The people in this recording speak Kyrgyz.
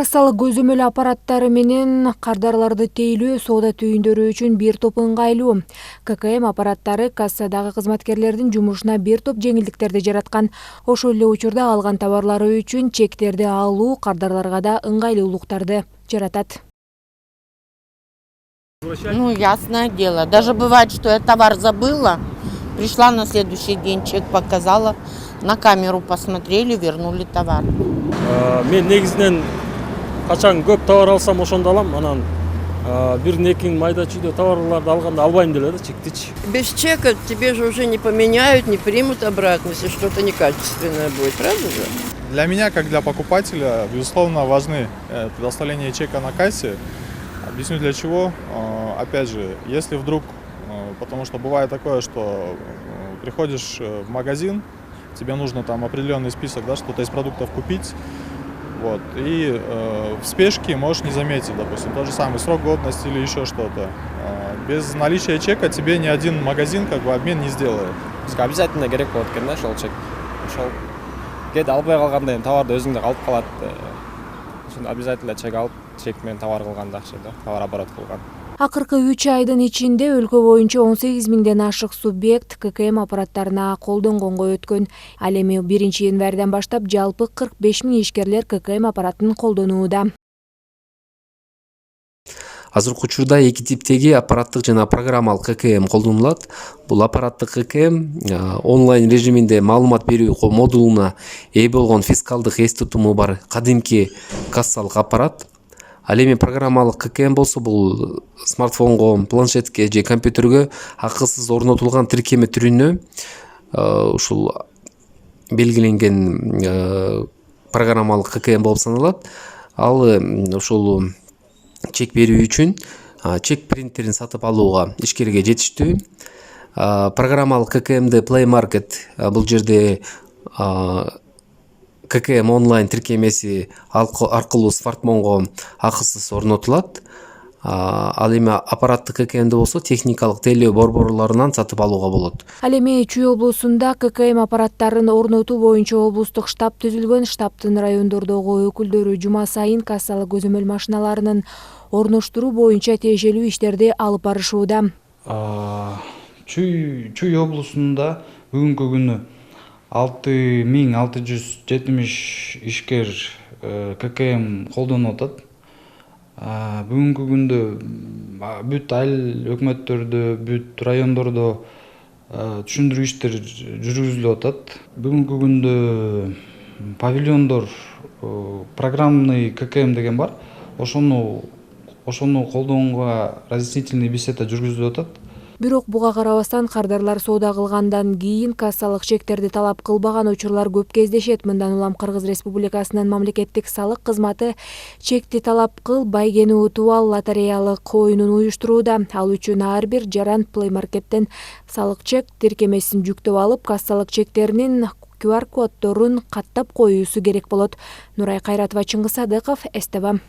Кассалык көзөмөл аппараттары менен кардарларды тейлөө соода түйүндөрү үчүн бир топ ыңгайлуу. ККМ аппараттары кассадагы кызматкерлердин жумушуна бир топ жеңилдиктерди жараткан. Ошол эле учурда алган товарлары үчүн чектерди алуу кардарларга да ыңгайлуулуктарды жаратат. Ну, ясное дело. Даже бывает, что я товар забыла, пришла на следующий день, чек показала, на камеру посмотрели, вернули товар. Мен негизинен качан көп товар алсам ошондо алам, анан бир экин майда чүйдө товарларды алганда албайм деле да, чектичи. Без чека тебе же уже не поменяют, не примут обратно, если что-то некачественное будет, правда же? Для меня, как для покупателя, безусловно, важны предоставление чека на кассе. Объясню для чего. Опять же, если вдруг, потому что бывает такое, что приходишь в магазин, тебе нужно там определенный список, да, что-то из продуктов купить, вот, и в спешке можешь не заметить, допустим, тот же самый срок годности или еще что-то. Без наличия чека тебе ни один магазин как бы обмен не сделает. Обязательно керек болот экен да ошол чек. Ошол кээде албай калганда эми товарды өзүңдө калып калат. Ошондо обязательно чек алып, чек менен товар кылган жакшы да, товар оборот кылган. Акыркы 3 айдын ичинде өлкө боюнча 18 миңден ашык субъект ККМ аппараттарына колдонгонго өткөн. Ал эми 1 январдан баштап жалпы 45 миң ишкерлер ККМ аппаратын колдонууда. Азыркы учурда эки типтеги аппараттык жана программалык ККМ колдонулат. Бул аппараттык ККМ онлайн режиминде маалымат берүү модулуна ээ болгон фискалдык эс тутуму бар кадимки кассалык аппарат. Ал эми программалык ККМ болсо бул смартфонго, планшетке же компьютерге акысыз орнотулган тиркеме түрүнө ушул белгиленген программалык ККМ болуп саналат. Ал ушул чек берүү үчүн чек принтерин сатып алууга ишкерге жетиштүү. Программалык ККМде Play Market бул жерде ККМ онлайн тиркемеси аркылуу смартфонго акысыз орнотулат. Ал эми аппараттык ККМде болсо техникалык тейлөө борборлорунан сатып алууга болот. Ал эми Чүй облусунда ККМ аппараттарын орнотуу боюнча облустук штаб түзүлгөн. Штабтын райондордогу өкүлдөрү жума сайын кассалык көзөмөл машиналарынын орноштуруу боюнча тиешелүү иштерди алып барышууда. Чүй облусунда бүгүнкү күнү 6670 ишкер ККМ колдонуп атат. Бүгүнкү күндө бүт айыл өкмөттөрдө, бүт райондордо түшүндүрүү иштер жүргүзүлүп атат. Бүгүнкү күндө павильондор программный ККМ деген бар. Ошону колдонууга разъяснительный беседа жүргүзүлүп атат. Бирок буга карабастан кардарлар соода кылгандан кийин кассалык чектерди талап кылбаган учурлар көп кездешет. Мындан улам Кыргыз Республикасынын мамлекеттик салык кызматы чекти талап кыл, байгени утуп ал лотереялык оюнун уюштурууда. Ал үчүн ар бир жаран Play Market'тен салык чек тиркемесин жүктөп алып, кассалык чектеринин QR коддорун каттап коюусу керек болот. Нурай Кайратова, Чыңгыз Садыков, СТВ.